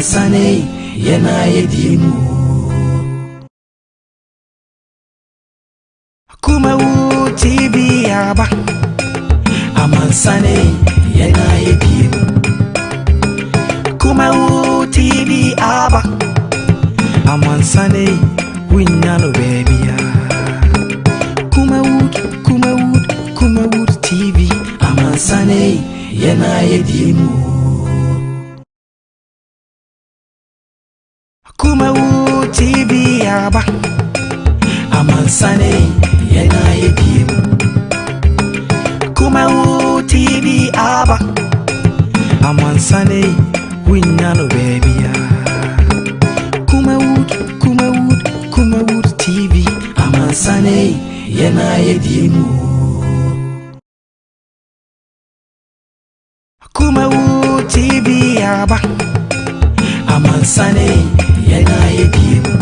Amansane yena yedimu Kumawu TV aba Amansane yena yedimu Kumawu TV aba Amansane winyano baby Kumawu TV Amansane yena yedimu Kumawu TV aba Amansane yena yedimu Kumawu TV aba Amansane winyano baby Kumawu TV Amansane yena yedimu Kumawu TV aba Amansane yena yedimu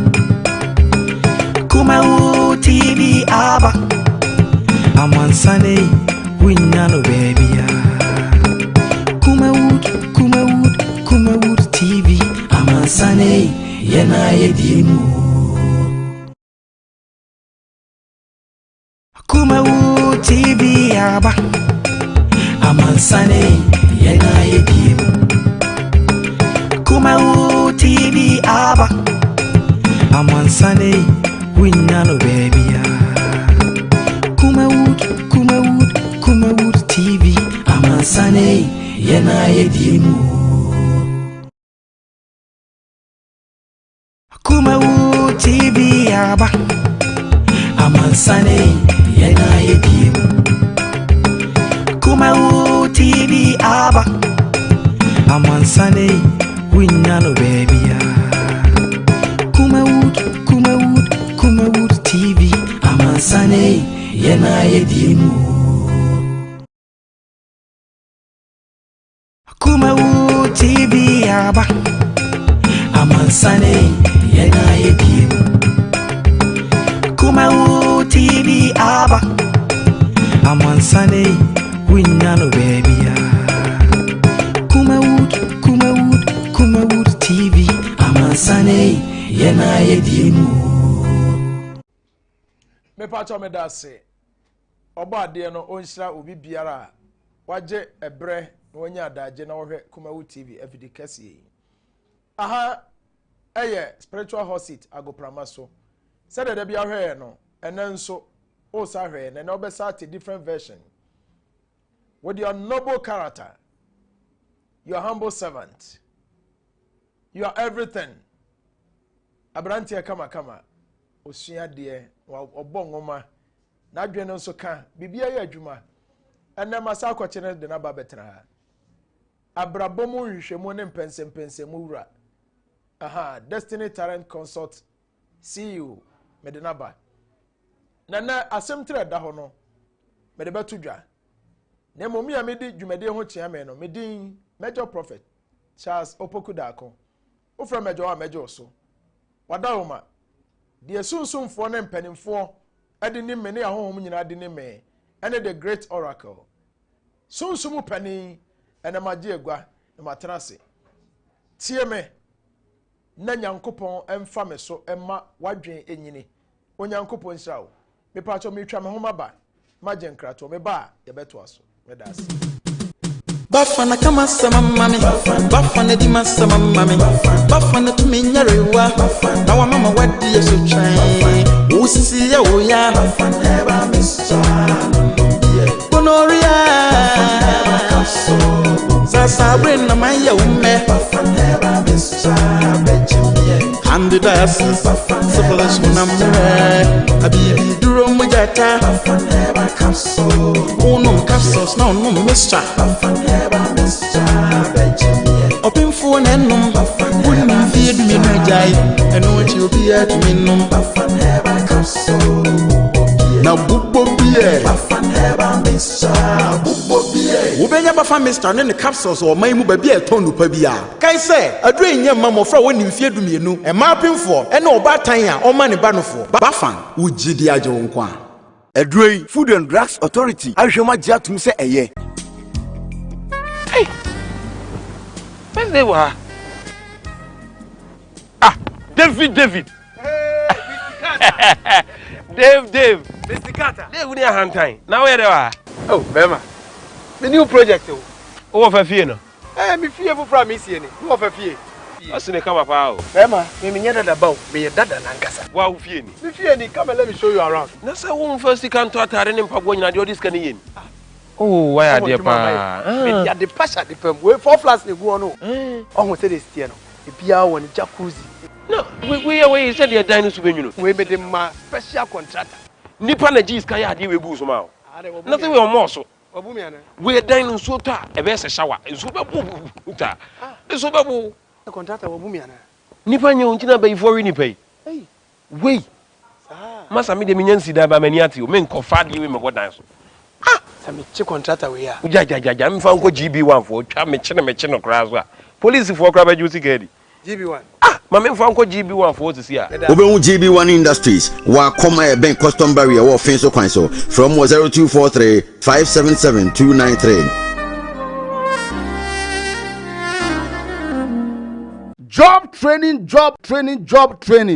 Kumawu TV aba Amansane winyano baby Kumawu TV Amansane yena yedimu Kumawu TV aba Amansane yena yedimu Kumawu TV aba Amansane winyano baby Kumawu TV Amansane yena yedimu Kumawu TV aba Amansane yena yedimu Kumawu TV aba Amansane winyano baby Kumawu TV Amansane yena yedimu Kumawu TV aba Amansane yena yedimu Kumawu TV aba Amansane winyano baby Kumawu TV Amansane yena yedimu me pacho me dase obo ade no onhira obi biara waje ebre na onya adaje na wohwe Kumawu TV everyday kase aha eye spiritual hot seat agoprama so said da bia hwe no enenso o sa hwe na obesa a different version with your noble character, your humble servant, your everything. Abrantia kama osuya de obongoma na adwene nso ka bibia ya adwuma enne masa akwachene de na ba betra abrabomu nhwehwemu ne mpensempensemu wura aha Destiny Talent Consult CEO Medenaba na asemtre da ho no mede betudwa na momi ya medi dwumade ho tia me no medin Major Prophet Charles Opokudako ofra Major wa Major so wadawoma de sunsumfo ne mpanimfo ade ni me ne ahohom nyina de ni me ene the great oracle sunsumu pani ene magye agua e matrase tie me na nyankopon emfa me so emma wadwen enyini onyankopon nhyirawo me paacho me twa me homa ba magye nkrato me ba ye beto aso me das Bafana kama sama mami Bafana di masama mami Bafana tuminyarewa Na wa mama wadi ya so chai Usisi ya uya Bafana eba mischa Bonoria Sasa brena maya ume Bafana eba mischa Bechimie Handidasi Syphilis munamure Abibi duro mujata Bafana eba kapso Unum kapsos na unum mischa Bafana Open phone and num, wouldn't feed me no jay, and what you be at me num. Now, Bubbo beer, Ubenya Baffa Mr. and the capsules or my move be a tonu pabia. Kai say, a drain your mamma for when you feared me, and mapping for, and no bad time or money banner for. Baffan, would Jidiajo Nkwan. A Dre Food and Drugs Authority, I shall my jet to say a year. Hey, when they were Ah, David. Hey, Mr. Carter. Dave. Mr. Carter. Dave, we are hand now where they are. Oh, Bema. The new project. Oh, for fear no. Eh, me fear for from Miss Yeni. Who of a fear? What's in the camera power? Bema, me nyada da bow. Me dada nankasa. Wow, fear me. Me fear ni. Come and let me show you around. Na say one first can to atare ne mpago nyina de this kan yin. Oh, why are there pa? Me ya de pasha de pem. We 4 flats ne go on o. Oh, say this tier no. E bia won jacuzzi. No, we said the dinosaur ben you know. We made them special contractor. Nipa na G sky ade we bu so ma. Na say we o mo so. Obu me ana. We dinosaur ta e be se shower. Nso be bu ta. Nso be bu. The contractor obu me ana. Nipa nya untina be for we nipa yi. Hey. We. Masa me de me nyansi da ba mani ati o me nkofa de we me go dinosaur. Sa me che contractor we ya. Ja me fa nko GB1 for twa me che no kra so a. Police for kra ba juicy gadi. GB1. Ma me fa nko GB1 for to see a. Obenwu GB1 Industries wa koma e ben custom barrier wo fin so kwan so from 0243 577 293. Job training.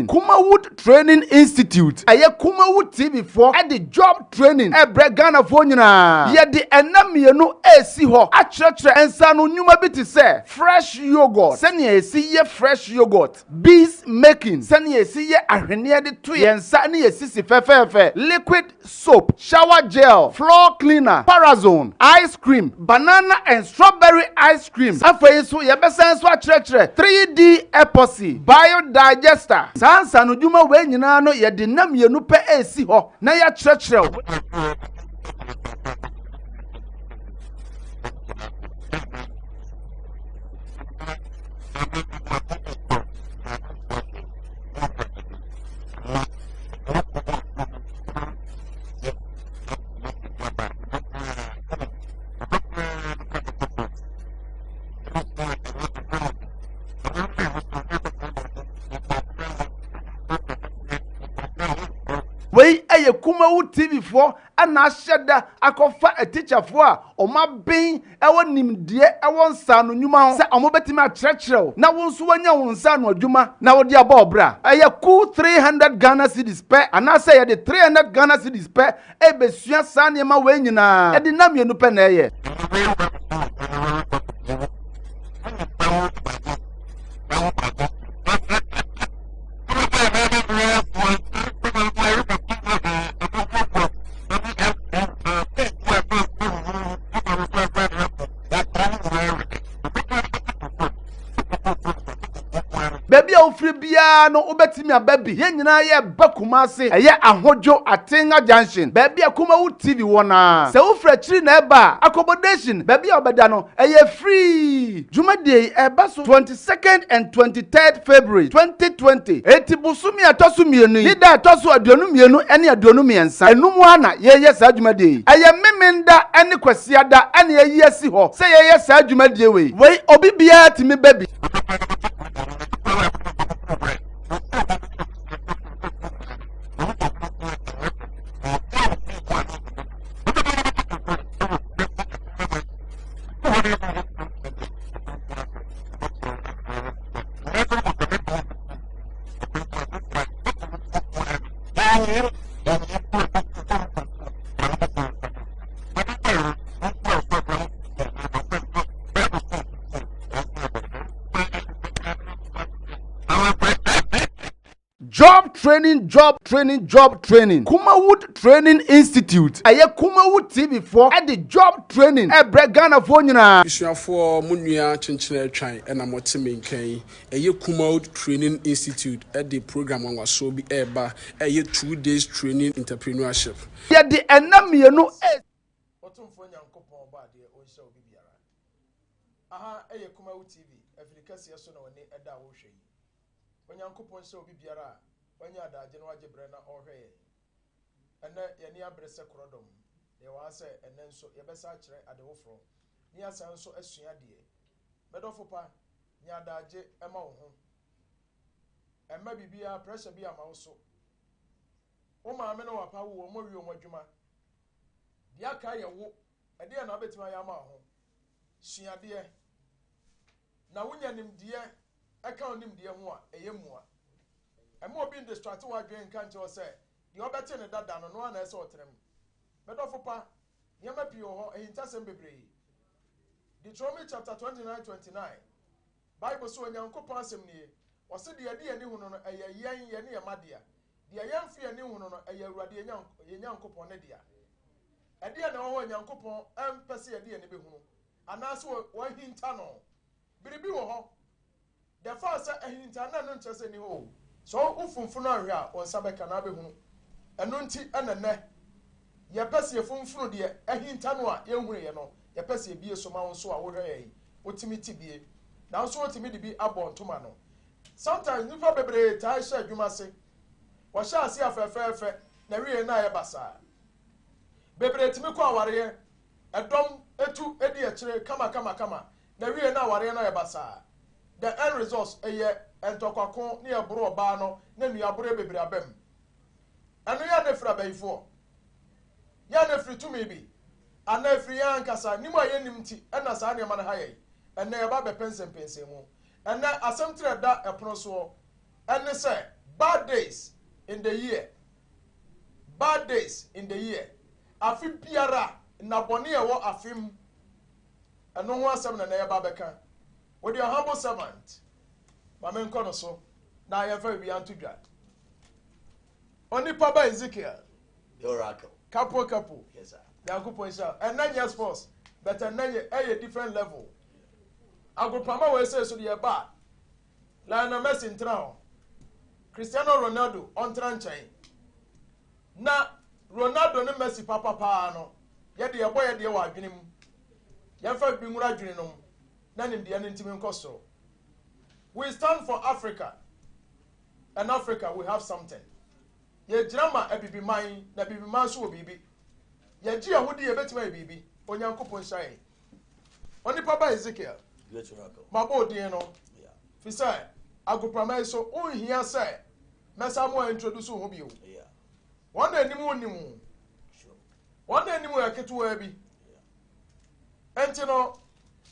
Kumawood Training Institute. Aye Kumawood TV4 at the job training. Ghana for nyina. Ye the enamienu esi ho. Achretre ensa no nyuma bi te say fresh yogurt. Sani esi ye fresh yogurt. Bees making. Sani esi ye ahwene de to ye ensa ne esi si fefefe. Liquid soap, shower gel, floor cleaner, parazone, ice cream, banana and strawberry ice cream. Afei so ye besen so achretre 3D epoxy biodigester sansa no dwuma we nyina no ye de nam yenu pe esi ho na ya kyerɛkyerɛw Wey eye Kumawood TV4 ana ahyeda akofa a teacher for a oma ben ewo nimdie ewo nsa no nwuma ho se omo betimi akyerɛkyerɛw na wo nso wanya wo nsa no adwuma na wo de aba obra eye ku 300 Ghana cedis pe ana se ye de 300 Ghana cedis pe e besua sa ne ma we nyina e de nam yenu pe na eye Baby ofri bia no obetimi ababi ye nyina ye bakuma ase eye ahodwo atenga junction baby Kumawood TV wona se ofra chiri na eba accommodation baby obeda no eye free jumade eba so 22nd and 23rd February 2020 etibusumi atosumienu hida atosu aduonumienu ene aduonumiensa enum ana ye sa jumade eye memenda ene kwasiada ene ye asi ho se ye sa jumade we obi bia timi baby Job training. Kumawood Training Institute. Aye Kumawood TV4 at the job training. Ghana for nyina. Isuafo munua chenchene twan na motime nkan. Eye Kumawood Training Institute at the program on waso bi eba. Eye 2 days training entrepreneurship. Ye the enamienu Otumfo nyankopon ba de onhye obi biara. Aha eye Kumawood TV. Afrikasi yeso na woni eda wo hwe yi. Onyankopon hye obi biara. Onye adaje no age bre na ohwe ene ye ni abrese korodom ye wa se ene nso ye besa kire ade wofro ni asa nso asua de medofo pa ni adaje ema wo ho emma bibia pressure bi ama wo so wo ma me no wa pa wo mo wi o adwuma dia ka ye wo ede na betima ya ma ho sua de na wonya nimdie aka onim de ho a eyemua emo obi distract wa dwen kan che o say de obete ne dada no no na ese otrem medofo pa nyama pii ho ehintasem bebree Deuteronomy chapter 29:29 Bible so onyankopon asem nie o se de ade ani hu no eyen ye ne yemade de yemfe ani hu no eyawurade enyankopon ne dia ade na wo onyankopon empese ade ani be hu no anaso wo hinta no biribi wo ho the first ahinta na no nchese ni ho so ufunfunu ahwe a onsa beka na be hu eno nti enene ye pese funfunu de ahinta no a ye hunu ye no ye pese bie so ma wonso a wo hwe ye otimi tibie na nso otimi de bi abontoma no sometimes nipa bebre ta hye adwuma se wo hye ase afefefe na wiye na ye basa bebre timi ko aware edom etu edi a kire kama na wiye na aware na ye basa the end results eye entokwako ne ebro oba no na nuabro bebre abem anu ya na fra bayifo ya na fri tumi bi ana fri ya nkasa nimu aye nimti ena sa ne ma na haye ena ye ba be pensem mu ena asem tire da epono so ene say bad days in the year afi biara na bone ye wo afim eno ho asem na ye ba beka with your humble servant Mamen kono so na ye fa bi antudwa Onipa ba Ezekiel the oracle kapo yes sir Yankopon sha and nanya sports but and nanya a different level agopama we say so the ba Lionel Messi ntra Cristiano Ronaldo on tranchan na Ronaldo ne Messi papa no ye de boy ye de wa adwenem ye fa bi ngura adwene no na nim de ntimi nkoso we stand for Africa and Africa we have something ye drama ebibi man na bibi man so bibi ye gi ahudi ye betima ye bibi onyankopon hyae Onipa ba Ezekiel great oracle mabo din no yeah fi say agopama so onhia say mesa mo introduce ho bio yeah one animu sure one animu yaketuwa bi enti no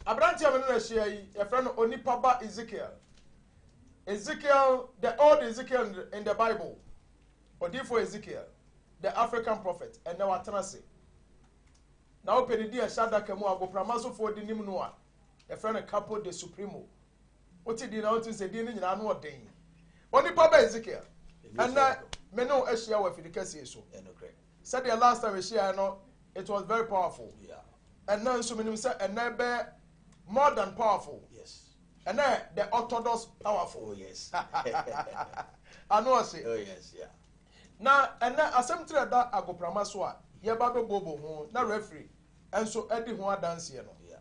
abranti amene na hia yi ye friend Onipa ba Ezekiel the old Ezekiel in the Bible Odifo Ezekiel the African prophet and now atenase now open di ashada mu agoprama so for di nim no a e friend Capo de Supremo oti di na oti se di ni nyina no oden Onipa ba Ezekiel and me no ehia wa fidikasi so said the last time we share no it was very powerful yeah and now so menim say and be more than powerful yes and the orthodox powerful oh yes I know say oh yes yeah na ena asem tire da agoprama so a ye ba be bobo ho na referee enso edi ho adanse no yeah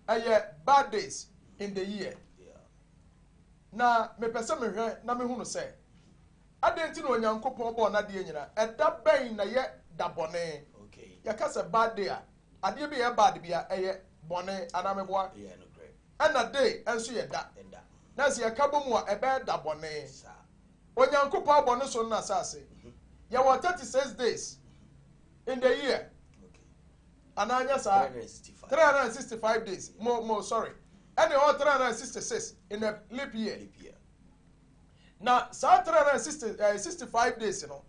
aye bad days in the year yeah na me pese me hwe na me hu no say adenti no onyankopon bo na de nyina eda ben na ye da bone okay ya ka say bad day a ade bi ye bad bia eye bone anameboa yeah no great ena day enso ye da na se ye ka bo mu a ebe da bone sir onyankopon abone so na asase ya wa 36 days in the year okay ananya sa 365 days more sorry and all 366 in a leap year na sa 365 days no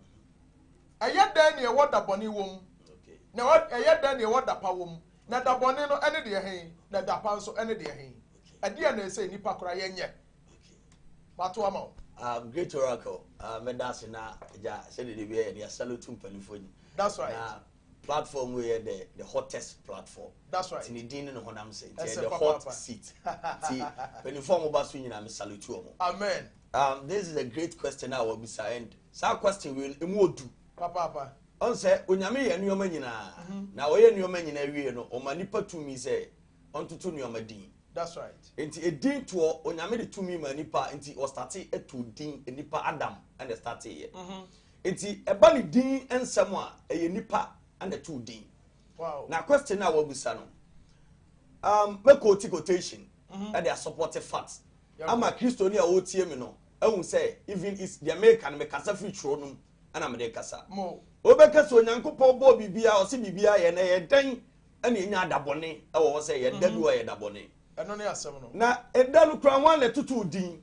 aya dan ye wada bone wom okay na what aya dan ye wada pa wom na da bone no ene de hen na da pa so ene de hen ade na say nipa kora yenye okay bato ama great oracle medasi na ja said the be the salute mpalifoni that's right na platform where the hottest platform that's right tini din no honam say the hot seat ti uniform ba so nyina me salute omo amen this is a great question now we say and sa question will emu odu papa on say onyame ye nuoma nyina na oye nuoma nyina wie no o manipa tumi say on tutu nuoma din that's right enti edin to onyame de tumi manipa enti o start etu din nipa Adam and start here enti eba ni din ensem a eye nipa and the two din wow na question na wabusa no make quotation and their supportive facts ama Kristo ni a wotie me no ehun say even is the American me kasa free tro no ana me de kasa mo obeka so Nyankopon bo bibia o se bibia ye na ye dan ana nya adabone e wo say ye dadu ye dabone eno ne asem no na eda no kura wan le tutu din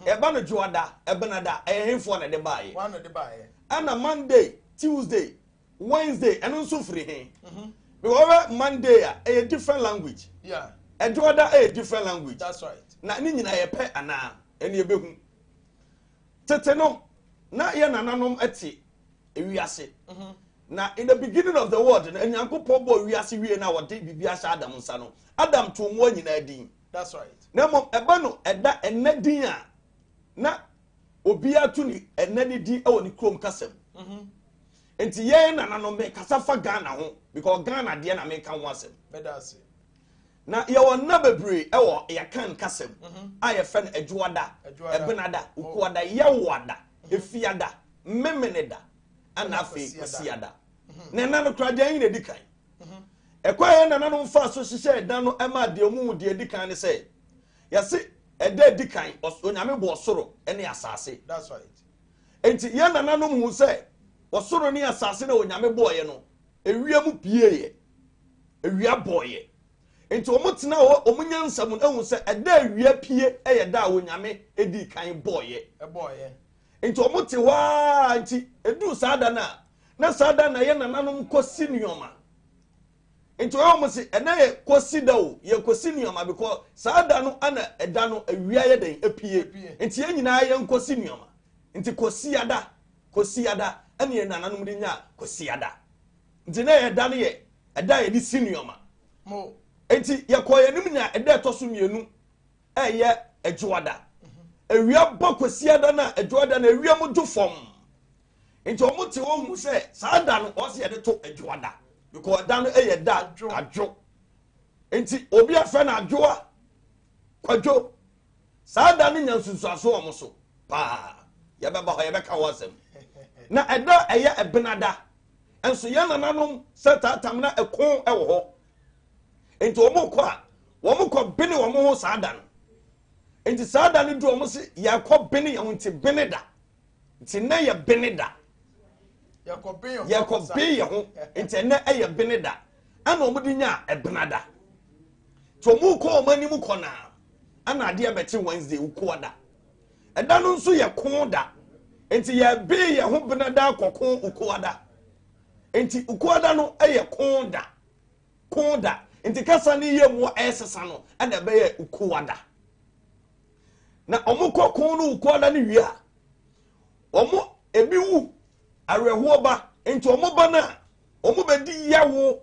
eba no joada ebenada ehemfo na de baaye wan na de baaye ana Monday Tuesday Wednesday eno nso free he because Monday a different language yeah joada a different language that's right na ni nyina ye pe ana ene ebehu tete no na ye nananom eti ewiase na in the beginning of the world na Nyankopon bo wiase wie na wode bibia sha Adam nsa no Adam to mo nyina din that's right na mom eba no eda enadin a na obi atu ni enani din e woni krom kasem enti ye nananom me kasafa Ghana ho because Ghana de na me kan wasem bedase na ye wona bebre e wo ye kan kasem a ye fe no adwoada ebenada ukuada ye woada efiada memeneda ana afi osiada na nanu kradan yin edikan ekwaye na nanu mfa so hihye dan no ema de omu de edikan ne se yase eda edikan onyame bo osoro ene asase that's right enti ye na nanu hu se osoro ne asase na onyame boye no ewia mu pieye ewia boye enti omutena ho omunyansam no hu se eda ewia pie eye da onyame edikan boye boye enti omuti wa enti edu sada na sada na ye nananom kosi nioma enti o si ena ye kosi da o ye kosi nioma because sada no ana eda no awia ye den epie enti ye nyina ye nkosi nioma enti kosi ada ene ye nananom de nya kosi ada enti na ye da no ye eda ye di si nioma mo enti ye koye nim nya eda to so mienu ye adwoada ewia bokosi ada na adwoada na ewia mu dufom enti omuti wo hu se sada no o se ye de to adwoada because da no eye da adwo enti obi afa na adwoa kwadwo sada no nyansusuaso o so pa ye beba ho ye beka wasem na eda eye ebenada enso ye nananom setatam na ekon ewo ho enti omukọ bini wo mo sada no enti sada no du omo se yakọ bini ye nti beneda nti na ye beneda yakọ be ye ho enti na eye beneda ana omo di nya ebenada to omukọ omani mu kọ na ana ade abeti Wednesday ukoda eda no nso ye kon da enti ye be ye ho beneda kokon ukoda enti ukoda no eye kon da enti kasa ni ye mu esesa no ana be ye ukoda na omukọ kon no ukoda ni wi a omo ebi wu areho ba enti omo ba na omo be di yawo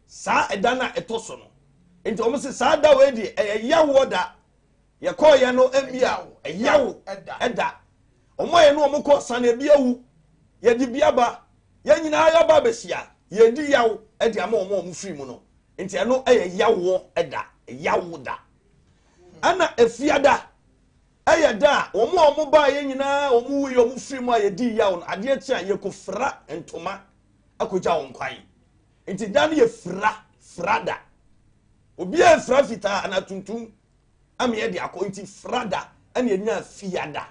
sa eda na etoso no enti omo se sa da we di yawo da ye ko ye no ebia yawo eda omo ye no omo ko san ebia wu ye di bia ba ye nyina ya ba besia ye di yawo edi ama omo firi mu no enti eno yawo eda yawo da ana efiada da omo ba ye nyina omo wi omo firi mu ye di yawo no ade atia ye ko fra entoma akoja won kwan enti dan ye frada obi e fra fita ana tuntum am ye de akonti frada ana ye nya fiada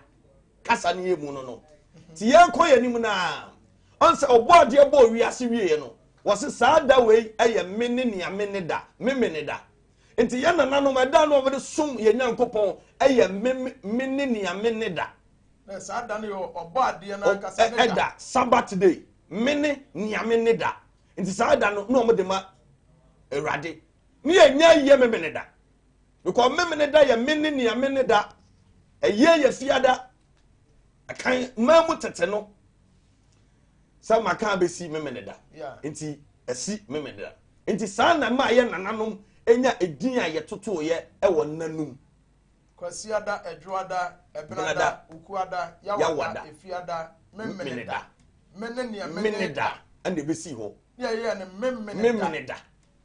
kasa ne ye mu no ti ye ko ye nim na onse obode e bo wiase wie no wose saada we eye mene ne amene da memene da enti ye nananom eda no obede sum ye Nyankopon eye mene ne amene da na saada ne obode na kasa ne da eda Sabbath day mene ne amene da enti saada no no omede ma Erade ni enya ye memene da because memene da ye mene ne amene da ye fiada akan mamu tete no sama kan be si memene da enti esi memene da enti sa na ma ye nananom enya edin a ye toto ye e wo nanum kwasiada edwoada ebenada ukuada yawada efiada memene da mene da ande be si ho ye ne memene da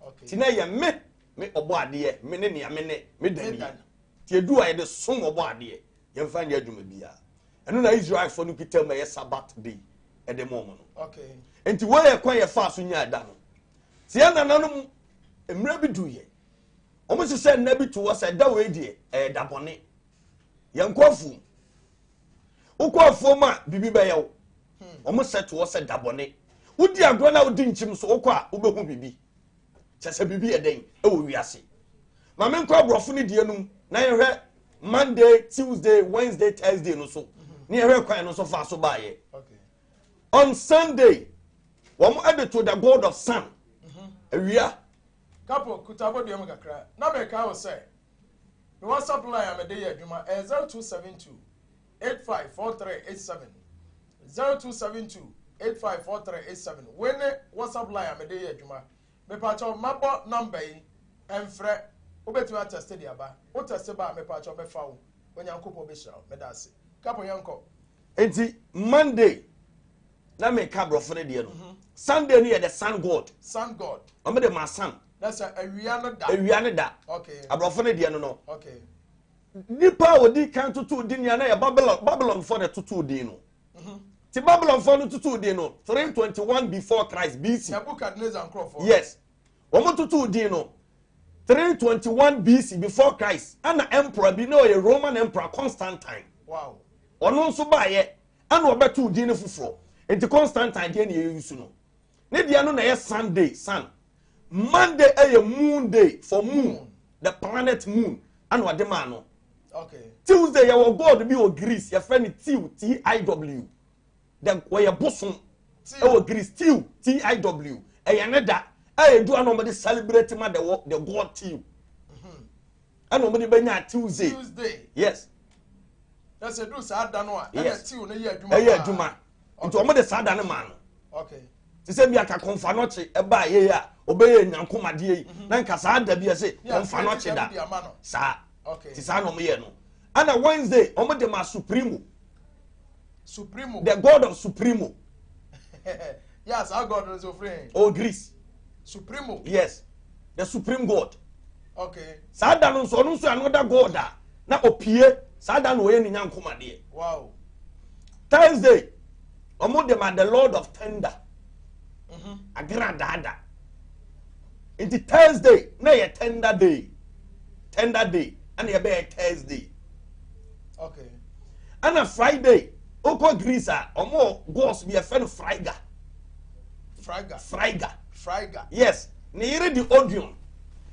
okay ti na ye me obo ade me ne amene me dani ti edu a ye de som obo ade ye mfa nya adwuma bia eno na Israel for no kitam na ye Sabbath day ede mo no okay enti wo ye kwan ye fa so nya da no ti ya nananom emra bi duye omo se na bi to was da we die da bone ye nkofu ukofu ma bibi be ye wo omo se to was da bone udi agro na udi nchim so ukwa ubehu bibi chese bibi eden e wo wiase Mame nkwa brofo ni die num na yehwe Monday, Tuesday, Wednesday, Thursday no so. Ni yehwe kwan no so fa so baaye. Okay. On Sunday, womo add to the God of Sun. Awia. Couple kutabo de kakra. Na me ka wo say. The WhatsApp line am dey adwuma 0272 854387. 0272 854387. When WhatsApp line am dey adwuma. Me pa cho mabo number yi enfre obetuma test dey aba. O test ba me pa cho be fa wo. Onyankopo be hira me da ase. Couple yanko. Enti Monday na me ka brofo ne de no. Sunday ni the sun god. Sun god. Ome de my son. That's a awia no da. Awia ne da. Okay. Abrofo ne de no. Okay. Nipa odi kan tutu di nia na ya Babylon for the tutu di no. Ti Babylon for no tutu di no 321 before Christ BC. Nebuchadnezzar and Crawford. Yes. Omo tutu di no 321 BC before Christ. Ana emperor bi no a Roman emperor Constantine. Wow. Ono nso ba ye ana obetu di ne fufuro. Enti Constantine de na yesu no. Ne dia no na ye Sunday, sun. Monday a moon day for moon. The planet moon. And what the man no. Okay. Tuesday your God be o Greece. Your friend TIW. The way your bosom. Oh Greece TIW. Another. I do nobody celebrate ma the God T. And nobody be na Tuesday. Tuesday. Yes. That's a do sad dan one. Yes. Na year juma. Year juma. Into omode sad dan man. Okay. Ti se bia ka konfa no che e ba ye ya obeye nyankomade yi na nka saa da bia se konfa no che da sa okay ti sa no me ye no ana Wednesday omode ma supremo the god of supremo yes our god is supreme oh Greece supremo yes the supreme god okay saa da no so another god da na opie saa da no ye ni nyankomade wow Thursday omode ma the lord of thunder agra dada it's Thursday na ye tender day and ye be Thursday okay and a Friday oko Greece omo gods be a fan Friga yes ne yire di Odion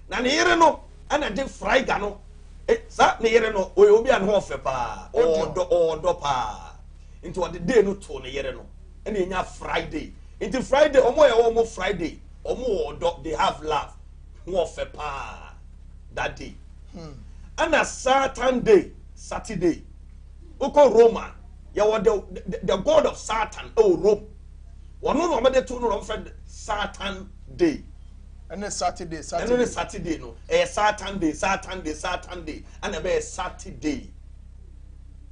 na ne yire no ana de Friga no sa ne yire no obi an ho fe pa odo pa into what the day no to ne yire no and enya Friday into Friday omo Friday omo they have love more fe pa that day and a Saturday oko Roman ya the god of Satan Rome one no de to no friend Satan day and then Saturday no Satan day and a be Saturday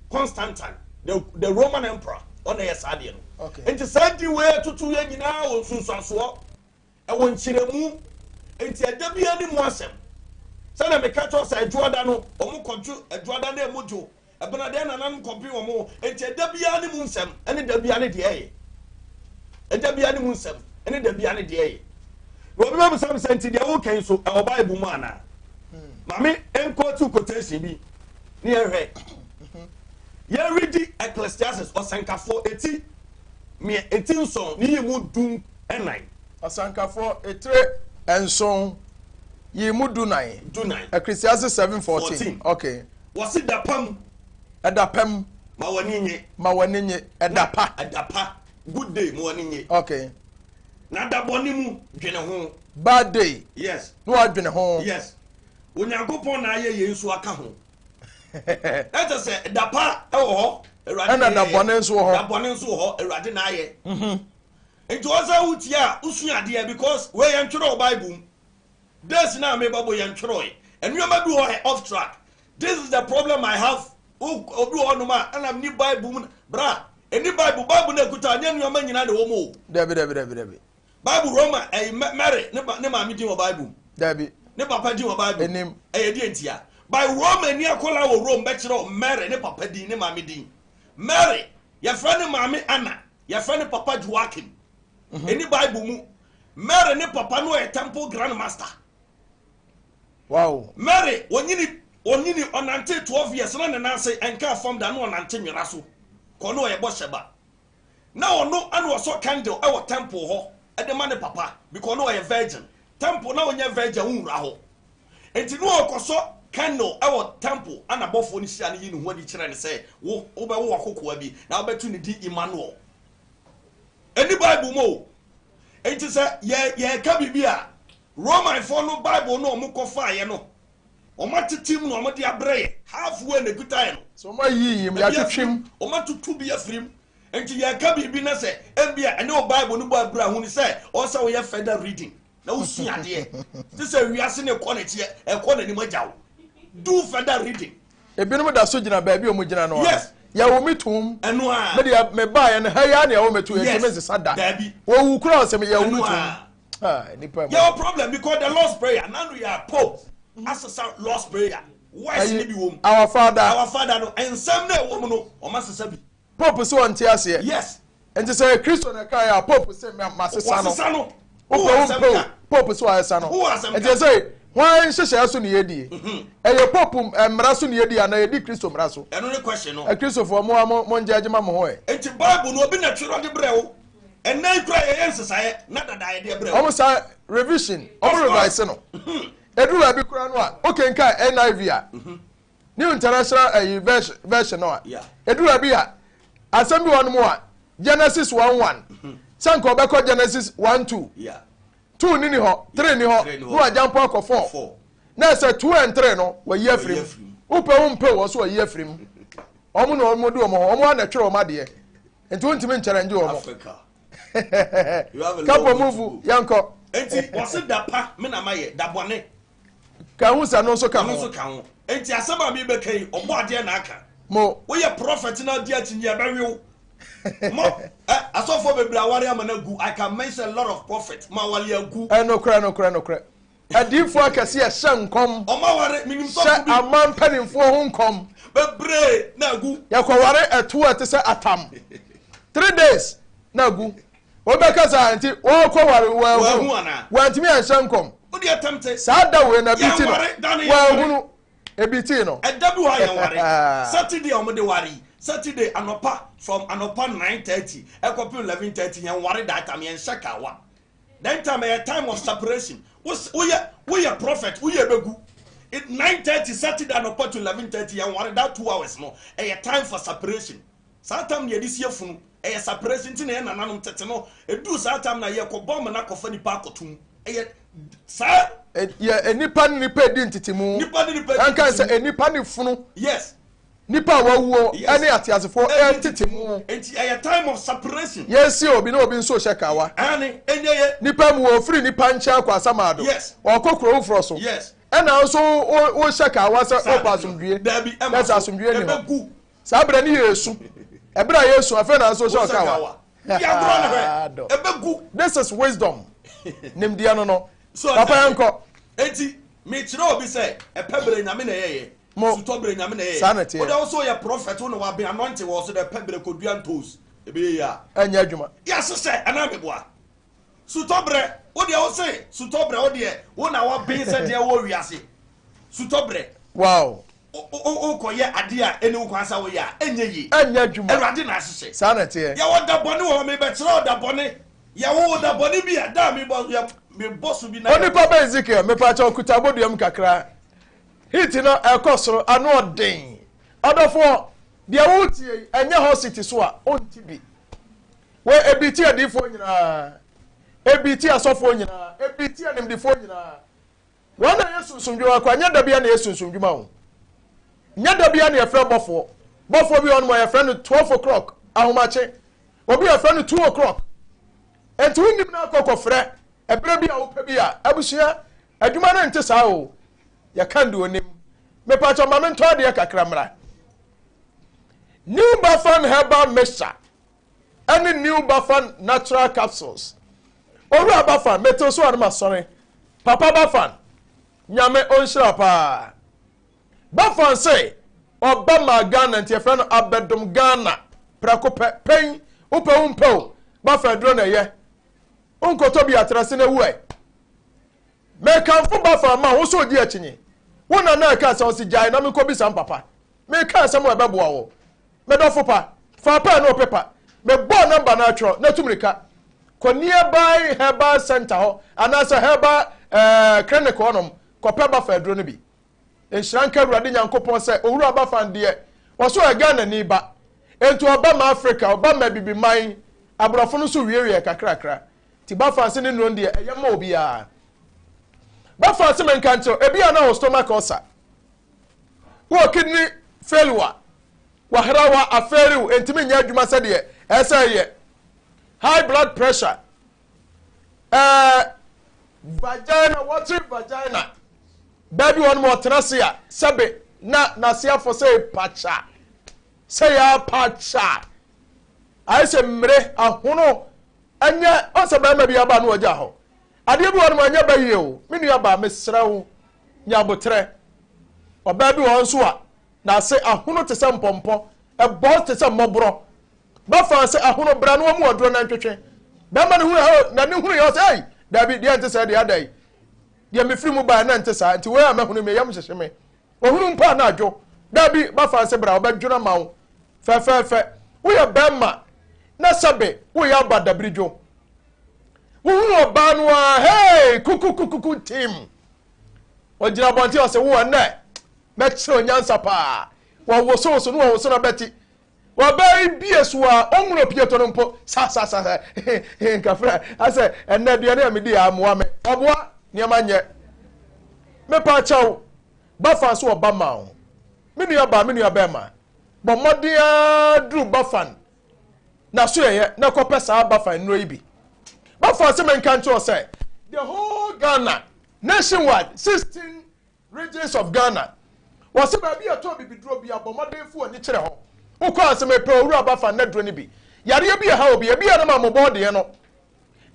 Constantine the Roman emperor on a Saturday no okay enti Sunday way tutu ye nyina won sunsanso e won chiremu enti adabia ni mu asem sana me catch us adwoada no omo kontu adwoada na emojo ebena de na nan kompi omo enti adabia ni mu nsem ene dabia ne de ye adabia ni mu nsem ene dabia ne de ye no bi ma sam senti de wo kan so e Bible mu ana mami enko tu quotation bi ni ehwe ye read Ecclesiastes osankafo eti me etinson ni mu dum enan osankafo etre enson yimu dunai Ecclesiastes 7:14 okay wasi dapam edapam mawaninye edapa good day mawaninye okay na daboni mu dwene ho bad day yes no adwene ho yes onyankopon na aye yensu aka ho ete se dapa e wo ho erade na dabone nso ho erade na aye enti oza wutia usuade e because we yentwero Bible this now me babo yentwero e enwema du ho off track this is the problem I have obi ono ma and am ni Bible bra any Bible na kuta anya nwema nyina de wo mo Dabi Bible Roma Mary ne ma mi di wo Bible Dabi ne papa di wo Bible enim di entia by Rome ni akola wo Rome be kire Mary ne papa di ne ma mi di Mary ya fra ne ma mi Anna ya fra ne papa Joachim any Bible mu Mary ne papa no e temple grand master wow Mary onini onante 12 years na na say enka form da no onante nwera so ko no e bo sheba na ono anu so candle e wo temple ho e de ma ne papa because no e virgin temple na onye virgin unra ho enti no okoso candle our temple ana bofo ni hia ni yin ho di kire ne say wo be wo akokoa bi na wo betu ni di Emmanuel any Bible mo enti say ye ka bibia Roman for no Bible no mo kofa ye no o matetim no mo de abreye halfway na gutai no so ma yi yim ya twetwem o matutu bi afrim enti ye ka bibi na say embia ene o Bible no bo abra hu ni say o say wo ye further reading na wo su ade ti say wiase ne ko na tie e ko na ni magyawo do further reading ebinom da so gina ba bi o mo gina no yes ya wo mitum enu a me de me ba ya ne ha ya ne ya wo metu e me sada wo wu kura o se me ya wo mitum you have a problem because the Lord's Prayer. Now you are Pope. As a Lord's Prayer. Why is it be our Father no, and some woman no, or Master Sabi. Pope so on tears here. Yes. And to say Christ on a car, Pope say Master Sano. Pope so I sano. And to say, why she so ni edi? And your Pope mraso ni edi and edi Christo mraso. Another question no. A Christo for mo njaje ma mo hoye. And the Bible no be natural de breo. And now cry against say not that idea breo. Almost a revision. Almost revise no. Edu abi kura no a okay nka NIV a New International version no a edu abi a asem bi won mo a Genesis 1:1 sanko obeko Genesis 1:2 2 ni ho 3 ni ho no a jump akọ 4 na say 2 and 3 no wa yi afrim upe wo so wa yi afrim omo no omo du omo na twere omo de enti wontimi nchallenge omo Africa you have a couple move yanko enti wose dapa me na maye dabone ka hu sa no so ka ho enti asaba mi be kai obo ade na aka mo we ye prophet na dia tinye abawe mo asofo bebre aware amanagu I can mention a lot of prophets ma wale agu no kra adifo akase ya shankom o ma ware minim so bi amam panimfo ho nkom bebre na agu yakware eto ate se atam 3 days na agu obeka sa anti wo ko ware wa antimi an shankom odi atamte sada we na biti no wa hunu ebiti no edabu ha yan ware Saturday omode ware Saturday anopa from anopa 9:30 ekopin 11:30 yan ware that time yan shakawa then time a time of separation we a prophet we a begu it 9:30 Saturday anopa to 11:30 yan ware that 2 hours no a time for separation satam ye this year funu a separation tin yan nananom tete no edu satam na ye ko bomb na kofa ni pa kotum sir nipa ni di ntitimu anka se nipa ni funu yes nipa wawuo ene atiasefo ntitimu enti a time of separation yes obi na obi nso shekawa ani enye nipa mu ofri nipa ncha kwa samado yes okokro ufro so yes ena nso o shekawa se opa asumdue yes asumdue ni ho sabra ni yesu ebra yesu afa na nso shekawa ya bro na ebegu this is wisdom nimdia no papa yanko enti me kire obi say epebre nyame na yeye sutobre nyame na yeye o da also ya prophet no wa be anointing was the epebre kodua ntos ebe ya anya adwuma ya se ana meboa sutobre o de o say sutobre o de wo na wa be say de wo wiase sutobre wow o koye ade a eni wo kwansa wo ya enye yi anya adwuma erade na asese sanete ya wo da bone wo me be kire o da bone ya wo da bone bi ya da me bo ya me boss bi na Onipa ba Ezekiel me pa cha okuta boduam kakra hit no ekosoro anu odin odofo de wuti enye hospital so a onti bi we ebiti adifo nyina ebiti asofo nyina ebiti animdifo nyina wana yesu sumdwa kwa nya dabia na yesu sumdwa ho nya dabia na yefre bofo bi on mo yefre no 12 o'clock ahomache obi yefre no 2 o'clock enti unim na kokofre ebere bi a wopa bi a abusua adwuma na nte saa o ya kan do onim me pa cho mame nto ade kakra mra new buffon herbal mixture any new buffon natural capsules oru abafan meto so anma sorry papa bafan nyame onhira pa bafan say obama Ghana nte fe no abedom Ghana prakope pen upe bafan dro na ye onkoto bi atrase na wuai me kan fu bafa ma wo so di achinye wona na ka sa osi jai na me ko bi sam papa me ka sam we beboa wo me do fu pa fa pa no paper me bo number na atro na tumrika ko nearby herbal center ho anasa herbal clinic onom kɔpɛ bafa aduro no bi nhyira nka awurade nyankopɔn sɛ owura bafa ndeɛ wɔso ɛga n'ani ba enti ɔba ma Africa ɔba ma bibiman aborɔfo no so wiewie kakrakra ti bafa se ne no ndeɛ ɛyɛ ma obiara bafa se menka nkyerɛ ebi ana wo stomach ulcer wo kidney failure wahrawa aferiw entimi nya adwuma sɛ deɛ ɛsɛ yɛ high blood pressure vagina water vagina baby one more tenasia sebe na sia for say pacha say ya pacha I say mre ahono anya o se ba ma bi aba no oja ho ade bi one mo anya ba yie o me nua ba mesra wo nya botre o ba bi won so a na se ahono te se mpompo e bo te se mobro ba fa se ahono bra no mu odro na ntwetwe ba ma ne hu na ne hu yo say Dabi dia nte sa dia dai dia me firi mu ba na nte sa nti we amahunu me yam hyehye me ohunu mpa na adwo dabi ba fa se bra obadwuna ma wo fe we ya bema na sabe we ya badabridwo wo hunu oba no a hey kuku team ogira bonti o se wo na me kire onyansa pa wo so no wo so na beti wabai biesu a onwuro pieto no mpo sa kafra ase enne de na medi amoa me oboa niam anye me pa chaw ba fa so oba ma o me nua ba ma bo modia dru bafan na so ye na kopesa bafan no ibi ba fa se men kan cho say the whole Ghana nationwide 16 regions of Ghana was ba bi ato bibidro bi abomodin fu oni kire ho ukọ aseme pe owura bafa na dro ni bi yare bi ha obi bi na ma mo body no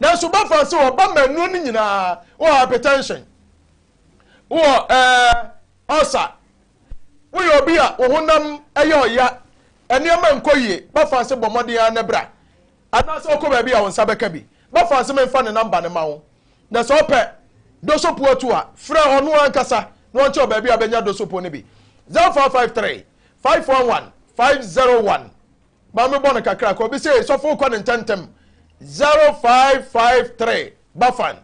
na so bafa se oba manu ni nyina o hypertension o ulcer wo yo bi a wo honam eye oya ene ma nkoyie bafa se bomode an bra ana se okọ ba bi a won sabeka bi bafa se menfa ne number ne ma wo na so pe dosopo otu a fra ono ankasa no onche ba bi a benya dosopo ne bi 0453 511 501 Mami bona kakra ko bi say so fo kwa ntentem 0553 Bafan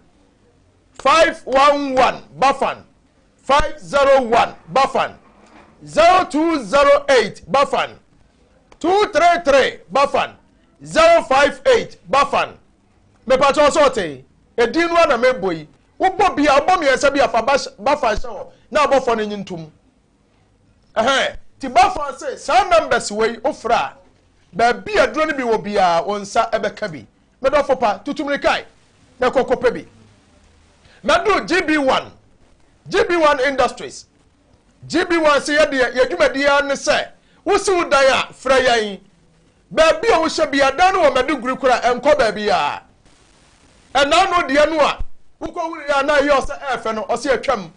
511 Bafan 501 Bafan 0208 Bafan 233 Bafan 058 Bafan me pa cho sorte edinu na meboyi wo bobia obomi ese bia fa Bafan so na abofo no nyintum ti bafa say some members wey ofra ba bi adro ni bi wo bia onsa ebeka bi medofo pa tutumri kai na kokope bi medu GB1 Industries GB1 say ye dwumadia ne say wo si udan a fra yan ba bi o wo hye bia dan no medu guri kura enko ba bia ena no de no a wo ko wuri ya na ye say efe no o say atwam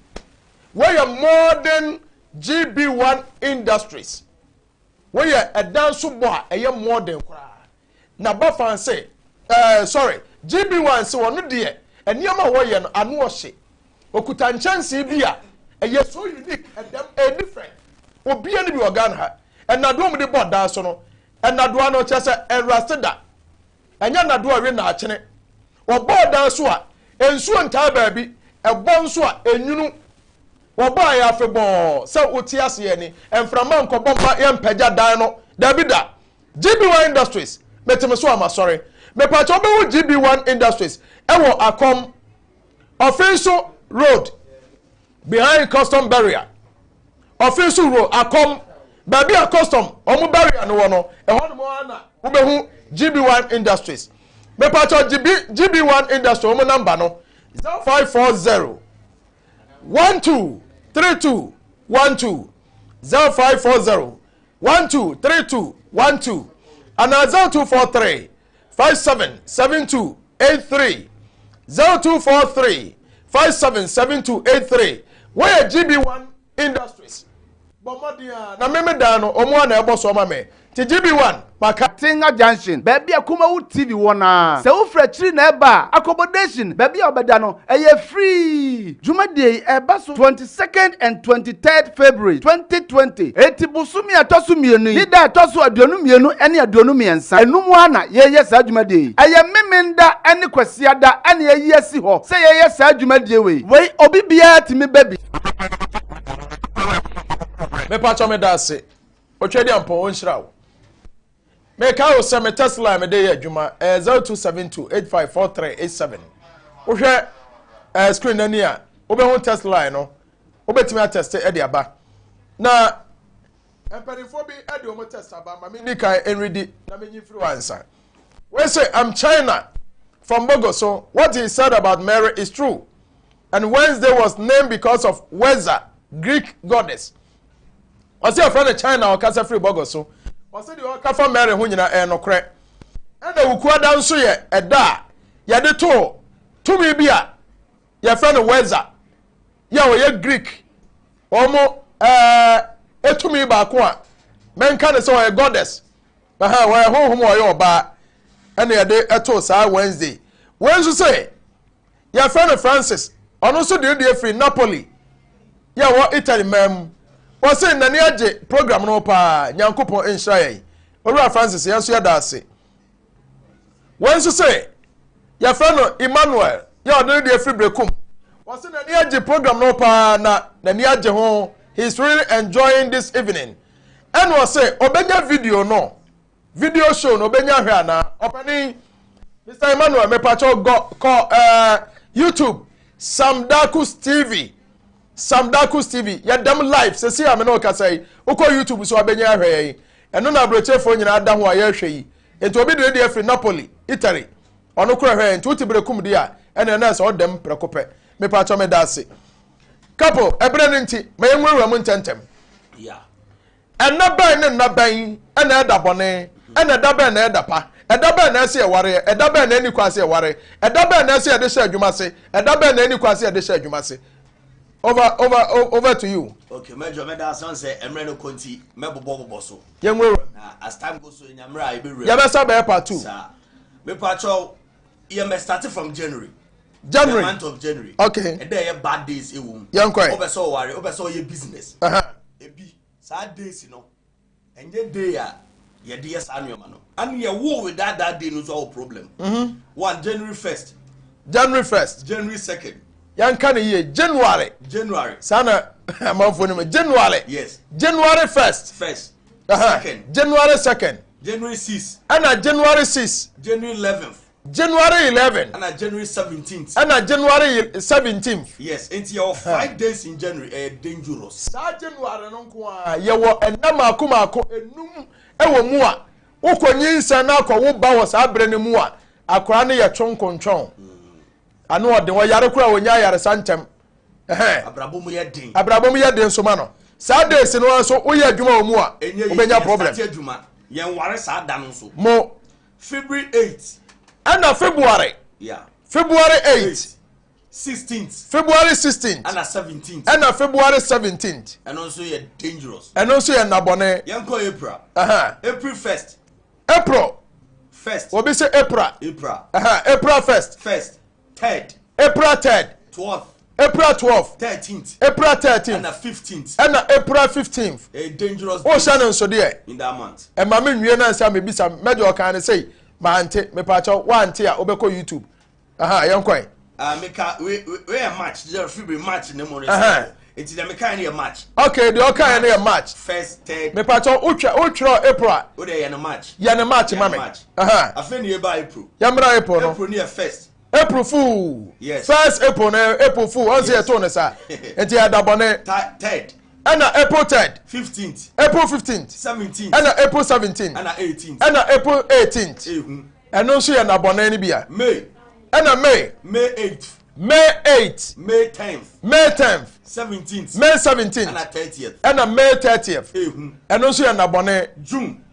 we are modern GB1 Industries. We are a dance boy, a young modern cry. Na Bafan say, sorry, GB1 so on dear, and Yama Wayan and Washi. Okutan Chancy Bia, a yes so unique and a different. O be any organ and not do the board dance on, and not one or chessa and Rasteda. And yana do a rena chene. Or board dance and soon tie baby, a bonswa, and you know. Waba ya febo se otiase ye ni enframa nkobomba ye mpagya dan no Davida GB1 Industries metemeso ama sorry me pa cho be GB1 Industries ewo akom Offenso Road behind custom barrier Offenso Road akom baby a custom omu barrier no wono ehon mo ana wo be hu GB1 Industries me pa cho GB1 Industries omu number no 0540 123212 0540 123212 and 0243 577283 0243 577283 where GB1 Industries bomodia na meme dano omo na ebo so ma me TGB1 Baka Tinga Junction baby Akumawu TV wona se wo fra chiri na eba accommodation baby obeda no eye free Jumade eba so 22nd and 23rd February 2020 etibusumi atosu mienu ida atosu aduonu mienu ene aduonu miensa enum ana ye sa Jumade eye memenda ene kwasiada ene ye asi ho se ye sa Jumade we obi bia timi baby me pa cho me da se otwedi ampo onhira wo me ka o se me Tesla me dey adwuma 0272854387 wo hwe screen nani a wo be ho Tesla no wo betimi attest e de aba na emperifo bi e de o mo test aba ma me ni kai enredi na me nyifiri wansa we say I'm China from Bogoso. What he said about Mary is true, and Wednesday was named because of Weza, Greek goddess. I say a friend of China or Casa Free Bogoso. I said you are from Mary Hunina and no crack. And the Ukua down so ye a da. Ya de to me bia. Your friend of Weza. Ya ye Greek. Omo to me ba kwa. Men can so a goddess. Aha, where home or your bar. And ya de eto sa Wednesday. Wednesday say your friend of Francis. And also the free Napoli. Ya what Italy mem. Was saying na niaje program no pa nyankopon enhira ye owura Francis yanso ya da ase won so say ya friend Emmanuel ya odin de free brekum was saying na niaje program no pa na niaje ho he's really enjoying this evening and was say obenya video show no obenya hwe ana opani Mr. Emmanuel me pa cho go YouTube Samdakus TV Samdakus TV ya dam live se see am no kasai uko YouTube so abenya ahwe yi eno na brochefo nyina ada ho aye hwe yi enti obi de free Napoli Italy ono kura hwe enti utiberekum dia ene na so dem prekope me pa cho me dase couple ebre nti me enwura mu ntentem yeah enaban ne naban ena eda bone ena daban na eda pa edaban na se ware edaban na eni kwase ware edaban na se ede sha adwuma se edaban na eni kwase ede sha adwuma se over to you. Okay, Major Medason say Emreno Conti, Mebo so. Young woman, as time goes in Yamra, I be real. Yabasa by part 2. Sir, me patrol, you may start from January. The month of January. Okay. And there are bad days, young quite. Over so worry, over so your business. It be sad days, you know. And then they are your dears annual man. And you war with that day, no all problem. One January 1st. January 1st. January 2nd. Yan can ye January. Sana amafoni January. Yes. January 1st. Second. January 2nd. January 6th. And January 6th. January 11th. January 11th. And January 17th. And January 17th. Yes. Into your 5 days in January dangerous. Sa January no kwa ye wo enama akomako enum ewo mu a ukonyinsa na akwa wo ba wo sa abre ne mu a akora ne ye twonkontwon. Ano ode wo yare kura wonya yare santem abrabom ye den so ma no sa days no so wo ye adwuma wo mu a obenya problem yen ware sa da no so mo February 8th and February February 8th 16th February 16th and 17th and February 17th and also ye dangerous and also ye nabone yen call April April 1st April 1st obi say April April 1st 3rd April 3rd 12th April 12th 13th April 13th and 15th and April 15th a dangerous o sha so there in that month e ma me nwie na nsa me bisa mejo kan say ma ante me pa cho wa ante a obeko YouTube yen kwai meka we match there February match ne mo it's the mechanic match. Okay, the okay na match. First, third. Me patcho utwa April. O dey na match. Ya na match mame. Afen ye ba April. Ya mra April no. April near first. April Fool. Yes. First April na April Fool. On say to ne sa. Enti adabone. Third. And April 3rd. 15th. April 15th. 17th. And April 17th. And 18th. And April 18th. And no so ya na bone ni bia. May. And May 8th. May 8th. May 10th. May 10th. 17th. May 17th. And 30th. And May 30th. And no so ya na bone. June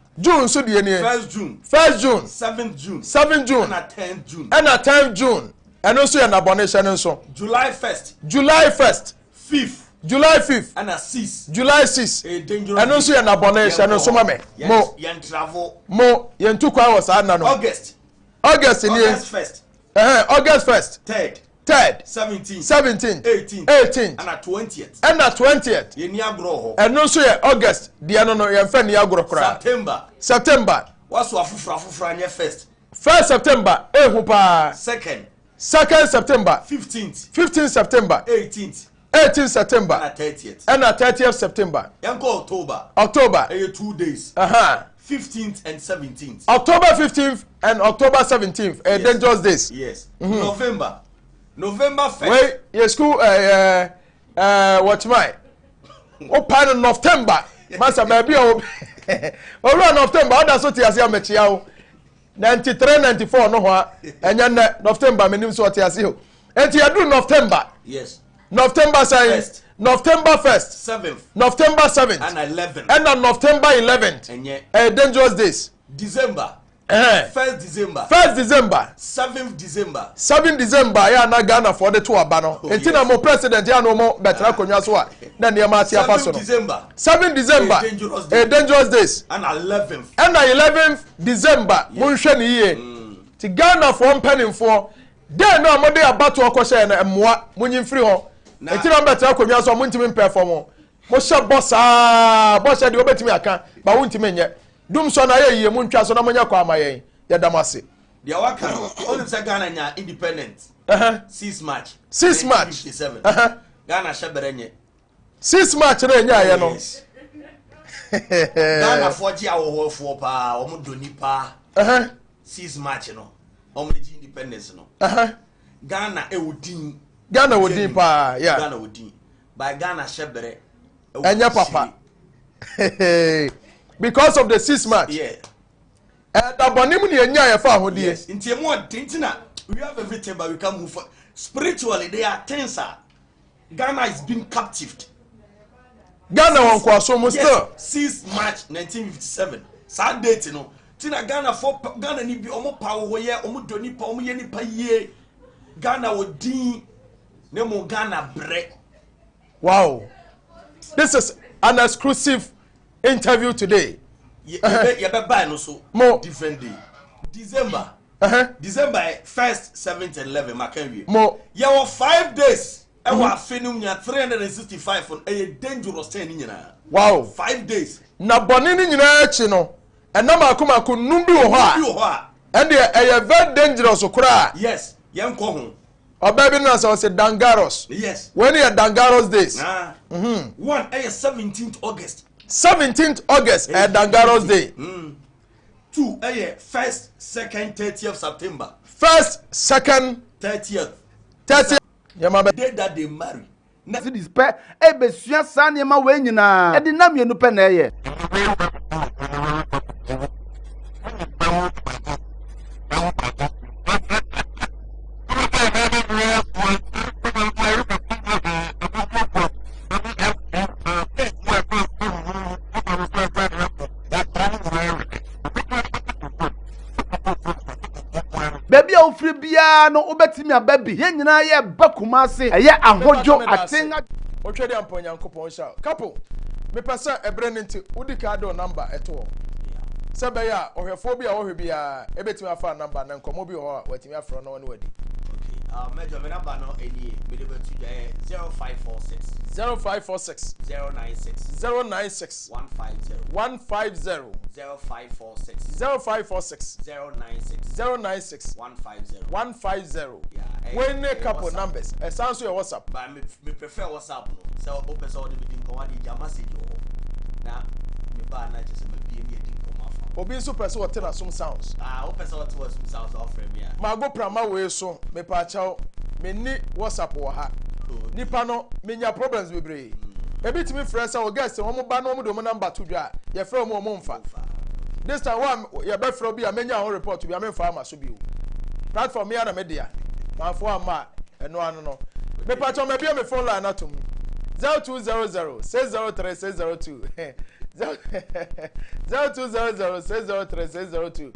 so die ni. 1st June. 1st June. 7th June. 7th June. And 10th June. And 10th June. And also ya na bone hye nso. July 1st. July 1st. 5th. July 5th and a 6 July 6 dangerous and also an abonation and so mame mo yan travel mo yen tu kwa was na no August in August 1st August 1st 3rd 17th 18th and a 20th and a 20th ye ni agro ho and also August dia no yen fa ni agro kra September waso afufra anya 1st September ehu pa 2nd September 15th September 18th September and a 30th and a 30th September yanko October 2 days 15th and 17th October 15th and October 17th dangerous days yes November 1st wait your school watch my open November master maybe o run November oda so ti ase amechia o 93 94 no ho enya November menim so ti ase o enti you do November yes November say November 1st 7th November 7th and 11th and on November 11th dangerous days December 1st December 7th December 7th December ya na Ghana for the two aba no enti na mo president ya no mo betra konwa so a na ne ma ati afa so no 7th December dangerous days and 11th and 11th December mo nhwe ne yie ti Ghana for penning for dey na mo dey abato okose na emmoa mo nyimfiri ho enti na betra konwa so mo ntimi perform mo hye bossa de obetimi aka ba wo ntimi nye dum so na ye mu ntwa so na monya kwa amayen ya damase dia waka only say Ghana nya independent 6 March Ghana sheberenye 6 March na nya ye no Ghana foji awohofo pa Onipa 6 March no omreji independence no Ghana wodin pa yeah Ghana wodin by Ghana shebere enya papa because of the 6 March yeah and abonim ne enya ye fa hodie yes ntiemu adentina we have everything but we can't move forward. Spiritually they are tense. Ghana is being captive. Ghana won kwa so mo still 6 March 1957 sad date no tina Ghana for Ghana ni bi omo pa wo ye omo doni pa omo ye ni pa ye Ghana wodin ne mo Ghana bre. Wow, this is an exclusive interview today. You be buy no so more different day. December. December 1st, 7th, and 11th. Makenwi. More. You have 5 days. I was feeling 365 on a dangerous 10. Wow. 5 days. Na bonini nyina echi no. Ena makuma ku numbi wo ha. And they very dangerous okura. Yes. Yem ko ho. Obabi na say dangaros. Yes. When you dangaros days. One 17th August. 17th August dangaros day. 2 1st, 2nd, 30th September. 1st, 2nd, 30th. 30th. The day that they marry. Na se dispe besua sa ne ma we nyina. E de na mienu pe na ye. Baby o free bia no obetimi ababi ye nyina ye bakuma ase eye ahojo atenga otwede amponya nkopon sha couple me pesa ebre nti udi ka do number eto sebe ya ohwefo bia ohwe bia ebetimi afa number na nkomo bi ho watimi afro no ne wadi Major me number no eni me de betu 0546 096 150 0546 096 150 when ne couple numbers e sound so your WhatsApp but me prefer WhatsApp no so o person o de me din ko wa di message o na me ba na je se me bi ni din ko ma fa obi so person what na some sounds o person what was some sounds offer me ya ma go prama we so me pa chaw me ni WhatsApp wo ha nipa no menya problems bebre ebitimi frɛ sɛ o guest wo mo ba no mo do mo number to dwa ye frɛ mo mo mfa this time one ye be frɛ bi a menya ho report bi a me fa ma so bi o platform ya na media ma fo ama eno ano no me pa chaw me bia me phone line atom 0200 603 602 0200 603 602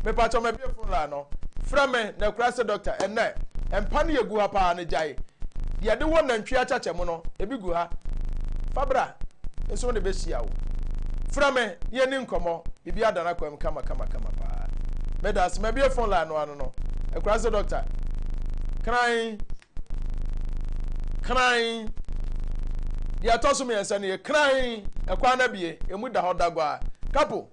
me pa chaw me bia phone line no frɛ me na kura se doctor enne empa ne yegu ha pa ne jai ye de won nantwi achache mo no ebi gu ha fabra nso ne behyia wo fra me ye ni nkomo bibia dana kwam kama pa medas me bia phone line no ano no ekura se doctor kran ya toso me yansa ne kran ekwa na bie emu da hodagwa kapo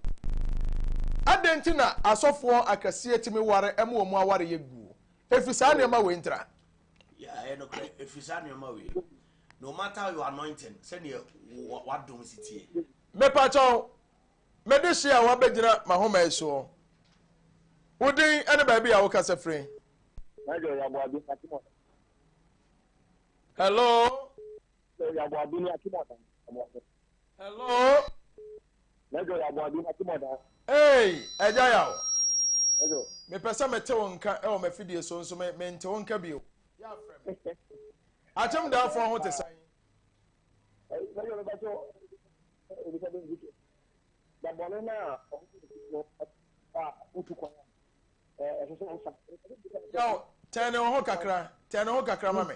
adentina asofo akase etimi ware emu omu aware yegu efisa ne ma we ntra ya no kre efisa ne ma we no matter your anointing send you what do city me pacho me de share wa begina mahoma eso udin ene ba bia wo kasa free hello hello hey ejaya o me pesa me te wonka e o me fidie so nso me nte wonka bio ya frem atem da fo ho te san yo tene ho kakra mame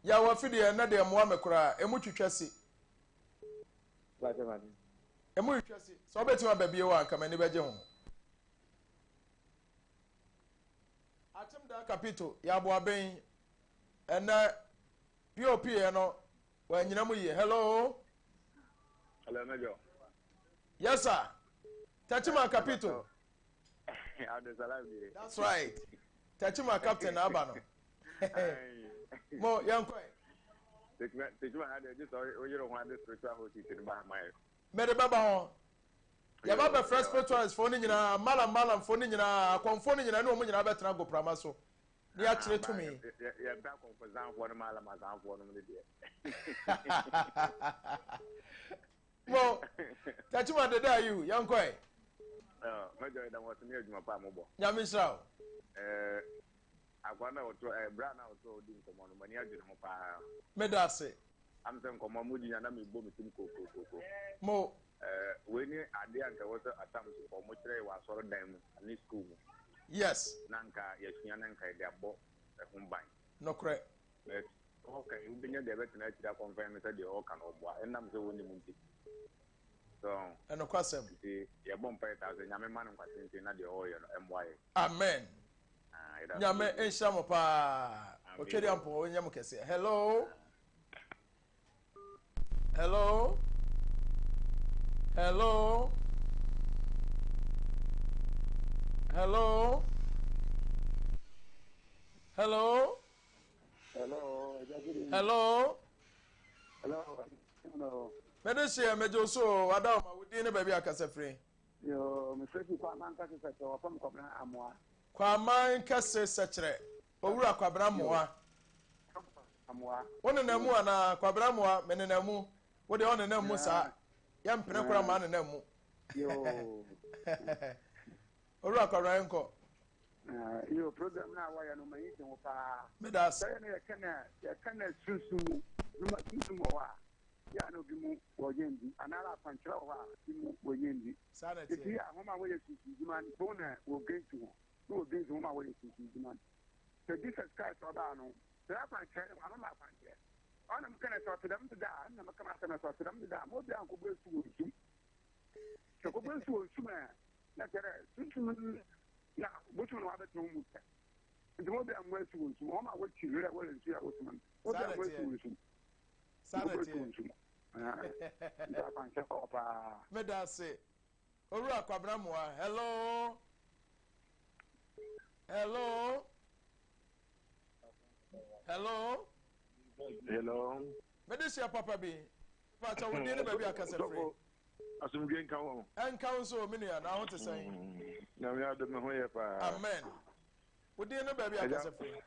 ya wa fidie na de mo amekura emu twitwasi emu twitwasi so betima babie wa kama ni beje ho atem da capito ya bo aben ena pop no wa nyina mu ye hello Major. Yes sir Tachima capito that's right Tachima captain abano mo yankoi Tachima had just you don't want this spiritual host in my Mede baba ho ya baba fresh spirituals for ni nyina malam for ni nyina konfo ni nyina no mo nyina betena go prama so ni a kire to me ya ba konfo zan for malam zan for no de mo Tachima de da you yankoi Major da what me adwuma pa mo bo ya misra agwana oto brana oto di nkomo no mani adwuma mo pa medase am se nkomo mo di na me bo me tim ko mo we ni ade anka woso atam ko mo kire wa soro dan mu ni school mu yes nanka ya sua nanka de abo ehumban no kre okay ubinya de betina tira confirm say de all kan obo enam se woni mu nti so eno kwasem ye bom pa 1000 nyame man kwasente na de all yo emwaye amen nyame enshamo pa okedi ampo onyam kese hello hello hello hello hello hello hello medese mejo so adam awudi ne baabi akasa free yo me fresh kwa man ka se se wa fam kwabra amoa kwa man kase sechere owura kwabra moa wona na mu ana kwabra moa mene na mu wo de ona na mu sa ya mpene kora ma na mu yo owura kwabra enko yo program na wa ya no mayi te wo pa medas ya kana susu numa susu mo wa ya no bi mu woyendi anara panchira wa bi mu woyendi sanati ti ahoma wo ye susu juman bona wo gentu no gentu homa wo ye susu juman so Jesus Christ oba no ra panchira wa no ma panchira ona mkana so tedam da na makama sana so tedam da mo bi anko bo su wo su so ko bo su wo su ma na tere susu na bo su no wa betu mu ta ndi mo bi anko su wo su homa wo chire wo le su ya wo su man mo bi anko su wo su sanati medase owura kwabra moa hello hello hello hello medese papa bi pa cha wodi ne baabi akasa free asumdwe nka wo enka so menua na ho te san na me ado me ho ye pa amen wodi ne baabi akasa free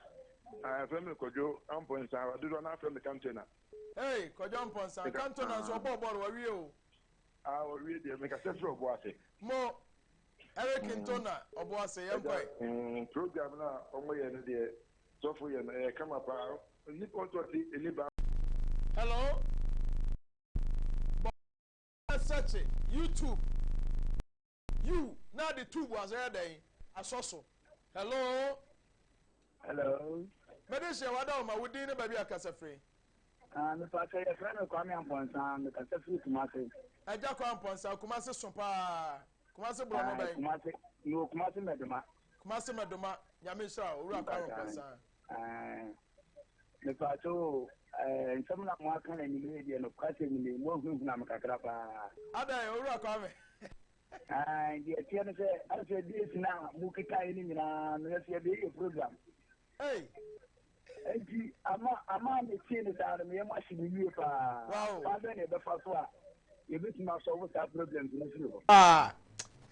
femi kojo ampon sa wadu na femi kantena hey kojo mponsa kanto na so obo wa wie o o wie de me ka se fro obo ase mo Eric Ntona obo ase yankoi program na omo ye no de so fo ye no kama pa ni konto ti eni ba hello search it. YouTube. You now the tube was there. I saw so. Hello. Hello. Medicine, what am I with dinner, baby? I can say free. The party a friend of Kwame Amponsan, the Casafi Kumasi. I just come upon Sa Kumasi Sopa. Kumasi Brono Bay. Kumasi, you Kumasi Medema. Kumasi Medoma, Yamisha, Ura Kamponsan. The party, and some of my kind of media and of cutting the more who Namakrapa. Ada, Ura Kame. The attorney said, I said this now, Mukita in a program. Hey. I'm the team out of me. I'm watching you. Wow. The first one. You bet my solve that problem. I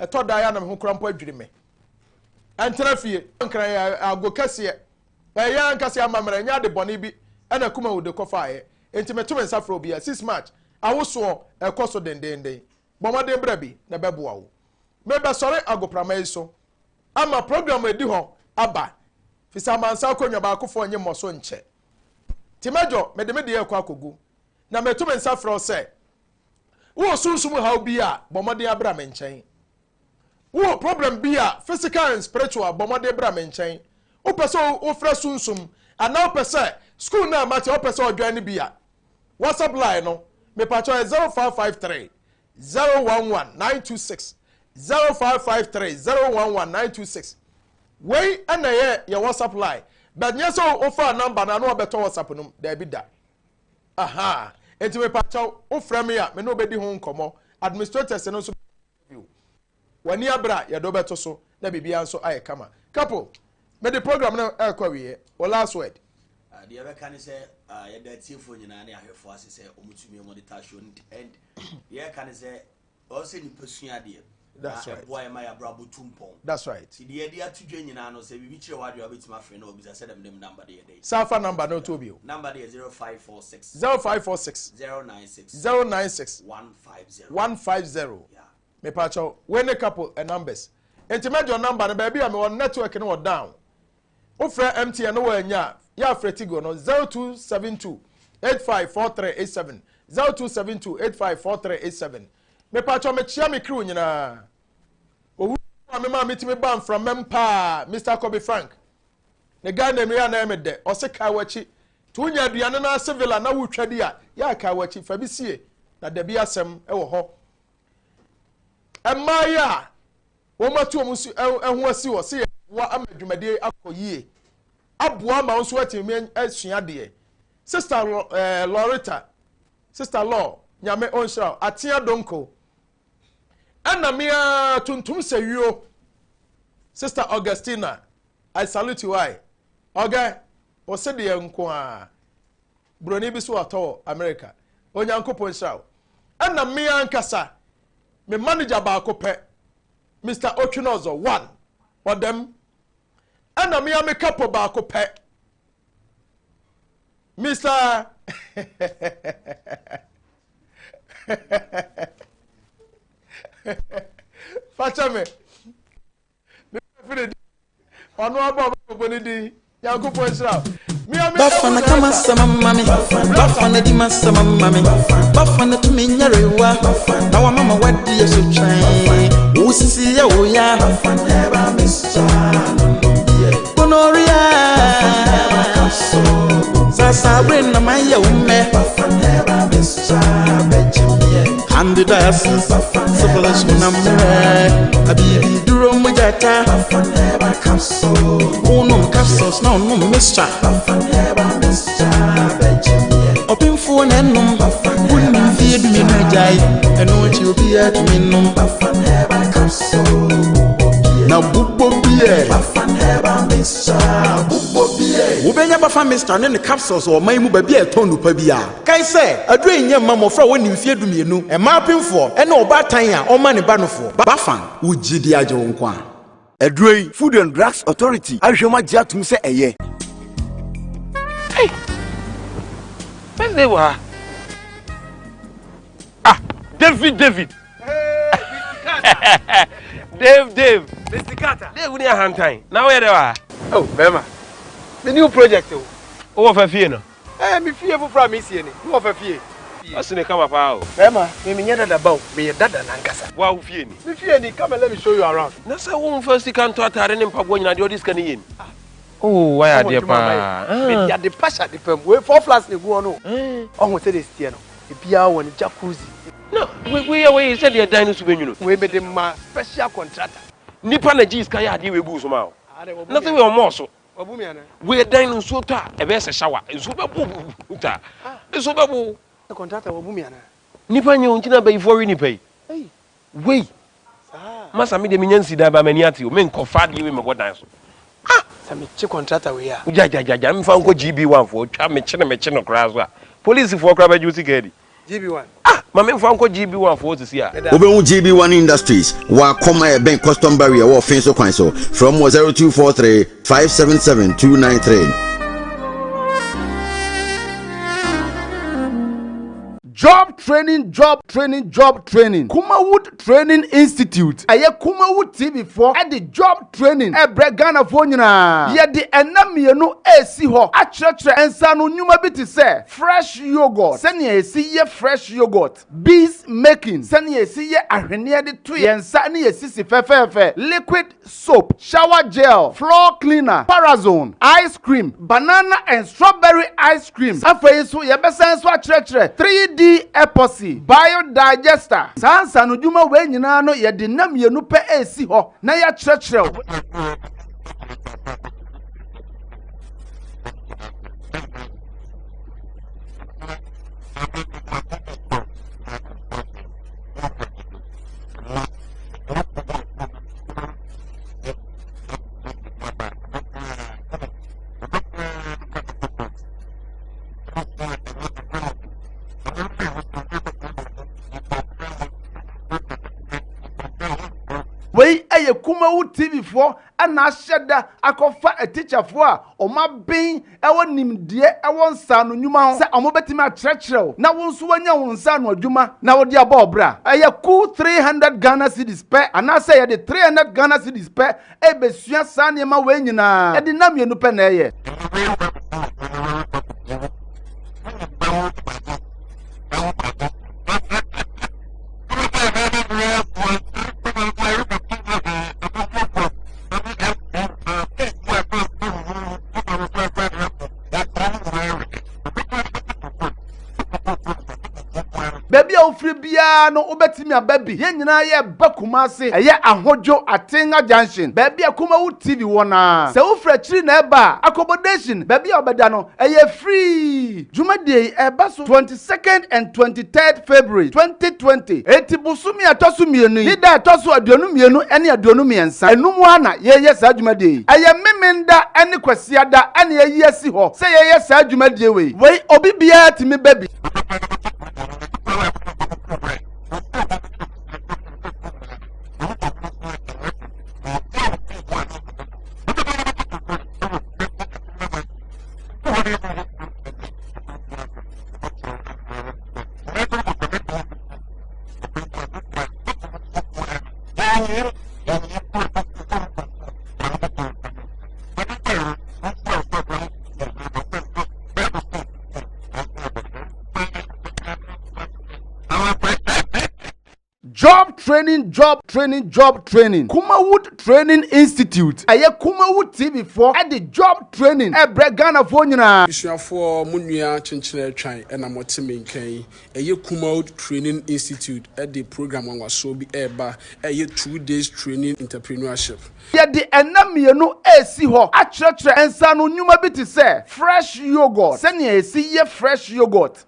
thought Diana who crumpled dream me. And Traffy, I'll go Cassia. A young Cassia Mamma and Yard the Bonibi, and a Kuma with the coffee. Intimate and Safrobia, 6 March. I was so a costo den day. Bomba de Brebi, the Babuao. Maybe sorry, I'll go Prameso. I'm a program with Duhon, Abba. Fisama nsako nya ba akofo nye moso nche timajo medemede ye kwa kogu na metume nsafro se wo sunsum ha obi a bomode abra me nchen wo problem bi a physical and spiritual bomode abra me nchen wo pese wo fra sunsum ana wo pese school na mate wo pese odwan bi a WhatsApp line no me pacho 0553 011 926 0553 011 926 wey ana ye WhatsApp line but nyeso ofa number na no obeto WhatsApp num da bi da aha enti me pacho o frame ya me no obedi ho nkomo administrators no so wani abra ya do beto so na bibia nso aye kama couple me the program na ekwa wiye o last word the ever can say ya da tiefo nyina na ahwefo ase say omutumi meditation and ya can say also ni pesua de. That's right. That's right. See the idea to join you say we reach what you have with my friend or because I said them number there. Safa number no to be. Number there 0546 0546 096 096 150 150. Yeah. Me pacho when a couple and numbers. Intimate your number and baby I'm on network and what down. Offer MTN no nya ya fretigo no 0272 854387 0272 854387. Me pacho me chia me crew nyina owu me meet me ban from mempa Mr. Kobe Frank the guy name ya na me de o se ka wachi to nya aduane na civil na wutwadi a ya ka wachi fa bi sie na da bi asem e wo ho emaya wo matu omusu ehu asi wo se wa amadwumade akoyie aboa ma nso atimi asua de sister Loretta sister Law nyame onshra atia donko ana mia tuntum sewio sister Augustina I salute you why okay o se de nko a broni bi so ato America onyankopon shao ana mia nkasa me manager ba akopɛ Mr. Ochinozo 1 odem ana mia me kapo ba akopɛ Mr. Fachame me fere ono aba boni di yakupo Israel Bafana kama sama mami Bafana di masama mami Bafana tumi nyarewa Na wa mama wadi ya so try Usisi ya uya Bafana misa Bonoria Sasa brain na maya ume Bafana misa Candida syphilis munamre Abibi duro mujata Unum capsules no mister Open phone enum Wouldn't feed me no jai And what you be at me num Now bubo beer Ubenya bafa mister ne the capsules or my mu baby etonu pa bia kai say adre nya mamofra woni mfie dumienu e mapemfo e na obatan a o ma ne ba nofo bafan ugidi agye wonko a Adre Food and Drugs Authority ahwema gya tum se eye Hey Where's they were David Dave Mr. Carter. Dave we near hand time now where they were Oh, Bema. The new project. Over for fee no Me fear for from me see any. Who of a fear? Asine kama pa. Bema, me nyeda da bawo, me dada nankasa. Wa ufie ni. Me fie ni, come and let me show you around. Na say wo first kan to atare ne mpago nyina de odis kan yin. Oh, why are there pa? Me dia de pasha de pem. We 4 flats ne go no. Oh, say this tie no. E bia won jacuzzi. No, we said the dinosaur benyu no. We be the ma special contractor. Nipa na gis kan ya de we bu so ma. Na say we o mo so. Obumi ana. We dinosaur ta e be se shower. Nso be bu ta. Nso be bu. The contractor obumi ana. Nipa nye ontina be ifori nipa yi. Hey. We. Masa me de me nyansi da ba mani ati o me nkofa de we me go dan so. Sa me che contractor we ya. Ja me fa nko GB1 fo twa me che no kra so a. Police fo kra ba jusi gadi. GB1. Ma me fa nko GB1 fo sisi a. Obenwu GB1 Industries wa koma e ben custom barrier wo fin so kwan so from 0243 577 293. Job training. Kumawood Training Institute. Aye Kumawood TV4 at the job training. Ebre Ghana for nyina. Ye di enamienu esi ho. Achretre ensanu nyuma biti se. Fresh yogurt. Sani esi ye fresh yogurt. Bees making. Sani esi ye ahwene de to ye nsa ni esi fefefe. Liquid soap, shower gel, floor cleaner, parazone, ice cream, banana and strawberry ice cream. Afei so ye besen so achretre 3D epoxy biodigester sansa no dwuma we nyina no ye de namienu pe esi ho na ya kyerɛkyerɛ Wei eye Kumawood TV4 ana ahyeda akofa a teacher for a oma ben ewo nimdie ewo nsa no nyuma ho se omo betimi akyerɛkyerɛw na wo nso wanya wo nsa no adwuma na wo de aba obra eye cool 300 Ghana cedis pe ana se ye de 300 Ghana cedis pe e besua sa ne ma we nyina e de namienu pe na eye Baby ofri bia no obetimi ababi ye nyina ye bakumase eye ahodwo atenga junction baby Kumawood TV wona se ofra chiri na eba accommodation baby obeda no eye free Jumade eba so 22nd and 23rd February 2020 etibusumi atosu mienu ida atosu aduonu mienu ene aduonu miensa enumu ana ye sa Jumade eye memenda ene kwasiada ene ye asi ho se ye sa Jumade we obi bia timi baby Job training. Kumawood Training Institute. Aye Kumawood TV4 at the job training. Ebre Ghana for nyina. Isuafo munua chenchene twan na motime nkan. Eye Kumawood Training Institute at the program wanwaso bi eba. Eye 2 days training entrepreneurship. Ye di enamienu esi ho. Achretre ensa no nyuma biti se. Fresh yogurt. Sani esi ye fresh yogurt.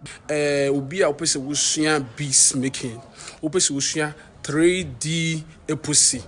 Obi a opese wusua bees making. Opese wusua 3D epoxy